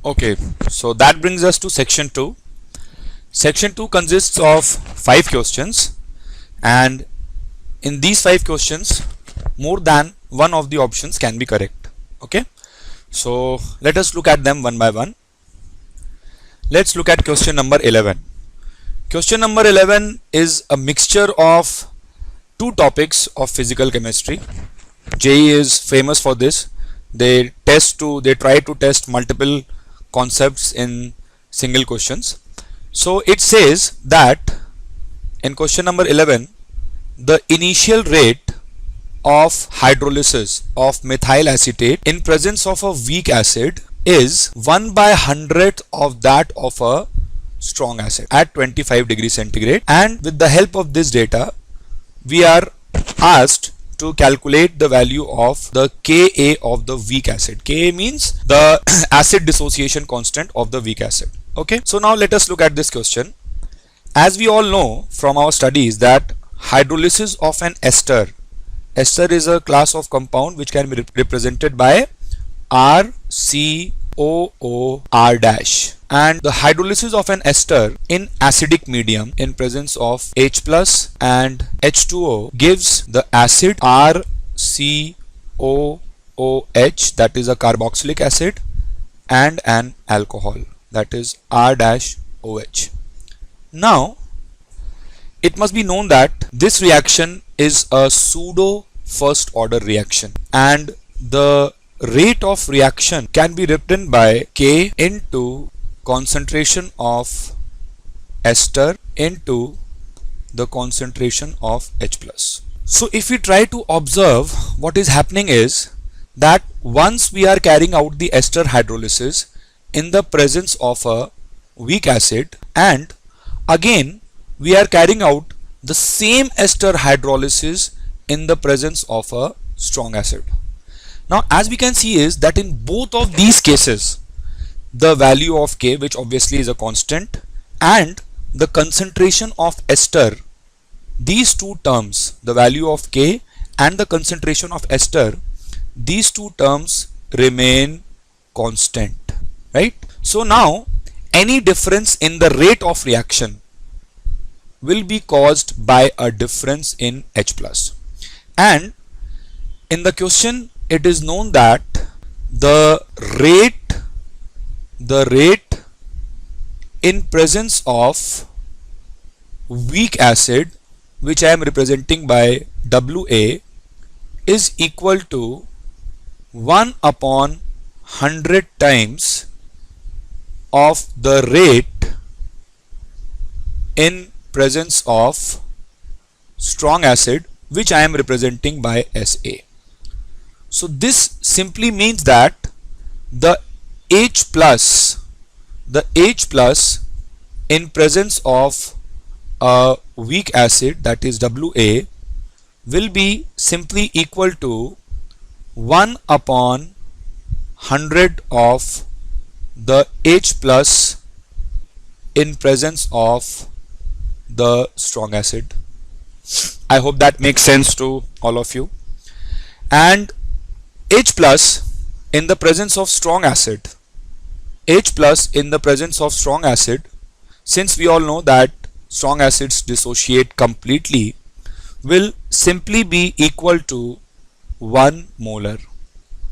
Okay, so that brings us to section 2. Section 2 consists of 5 questions, and in these 5 questions more than one of the options can be correct. Okay, so let us look at them one by one. Let's look at question number 11. Question number 11 is a mixture of two topics of physical chemistry. JEE is famous for this. They try to test multiple concepts in single questions. So it says that in question number 11, the initial rate of hydrolysis of methyl acetate in presence of a weak acid is 1/100th of that of a strong acid at 25 degrees centigrade, and with the help of this data we are asked to calculate the value of the Ka of the weak acid. Ka means the acid dissociation constant of the weak acid. Okay, so now let us look at this question. As we all know from our studies that hydrolysis of an ester is a class of compound which can be represented by RCOOR dash, and the hydrolysis of an ester in acidic medium in presence of H plus and H2O gives the acid RCOOH, that is a carboxylic acid, and an alcohol, that is R-OH. Now it must be known that this reaction is a pseudo first order reaction, and the rate of reaction can be written by K into concentration of ester into the concentration of H plus. So if we try to observe, what is happening is that once we are carrying out the ester hydrolysis in the presence of a weak acid, and again we are carrying out the same ester hydrolysis in the presence of a strong acid. Now as we can see is that in both of these cases the value of K, which obviously is a constant, and the concentration of ester, these two terms, the value of K and the concentration of ester, these two terms remain constant, right? So now any difference in the rate of reaction will be caused by a difference in H plus, and in the question it is known that the rate in presence of weak acid, which I am representing by WA, is equal to 1/100 times of the rate in presence of strong acid, which I am representing by SA. So this simply means that the H plus in presence of a weak acid, that is WA, will be simply equal to 1/100 of the H plus in presence of the strong acid. I hope that makes sense to all of you. And H plus in the presence of strong acid, since we all know that strong acids dissociate completely, will simply be equal to 1 molar,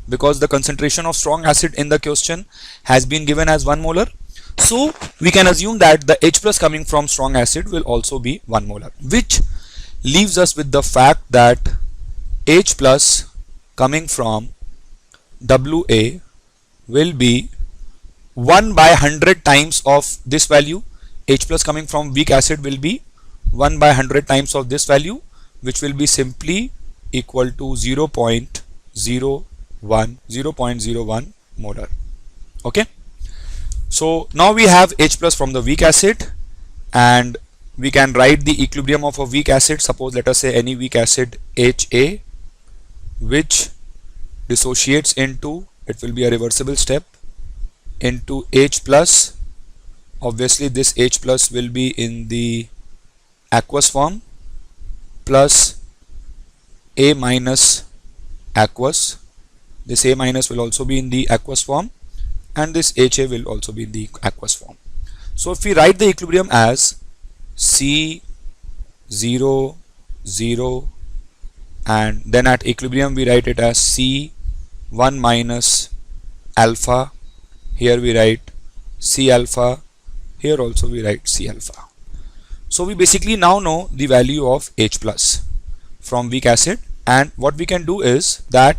because the concentration of strong acid in the question has been given as 1 molar. So we can assume that the H plus coming from strong acid will also be 1 molar, which leaves us with the fact that H plus coming from WA will be 1/100 times of this value. H plus coming from weak acid will be 1/100 times of this value, which will be simply equal to 0.01 molar. Okay, so now we have H plus from the weak acid, and we can write the equilibrium of a weak acid. Suppose let us say any weak acid HA, which dissociates into, it will be a reversible step, into H plus. Obviously this H plus will be in the aqueous form, plus A minus aqueous. This A minus will also be in the aqueous form, and this HA will also be in the aqueous form. So if we write the equilibrium as C 0 0 and then at equilibrium we write it as C 1 minus alpha, here we write C alpha, here also we write C alpha. So we basically now know the value of H plus from weak acid, and what we can do is that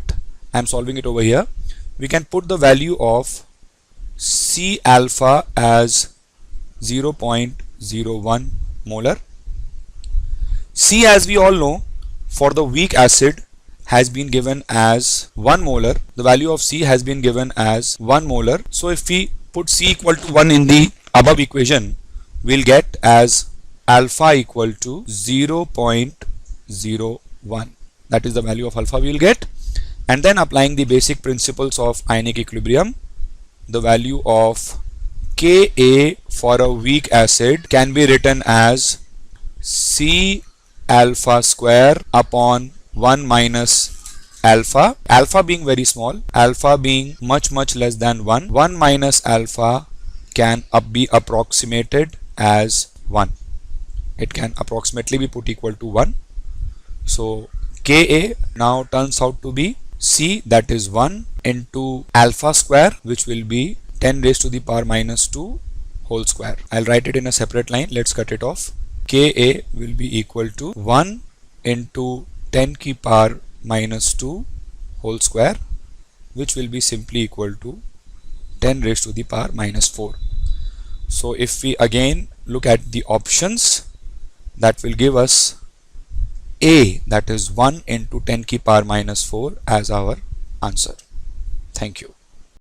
I'm solving it over here. We can put the value of C alpha as 0.01 molar. C, as we all know, for the weak acid has been given as 1 molar. The value of C has been given as 1 molar. So if we put C equal to 1 in the above equation, we'll get as alpha equal to 0.01. That is the value of alpha we'll get. And then applying the basic principles of ionic equilibrium, the value of Ka for a weak acid can be written as C alpha square upon 1 minus alpha, alpha being very small, alpha being much less than 1, 1 minus alpha can be approximated as 1. It can approximately be put equal to 1. So Ka now turns out to be C, that is 1 into alpha square, which will be 10 raised to the power minus 2 whole square. I'll write it in a separate line. Let's cut it off. Ka will be equal to 1 into 10 ki power minus 2 whole square, which will be simply equal to 10 raised to the power minus 4. So if we again look at the options, that will give us A, that is 1 into 10 ki power minus 4 as our answer. Thank you.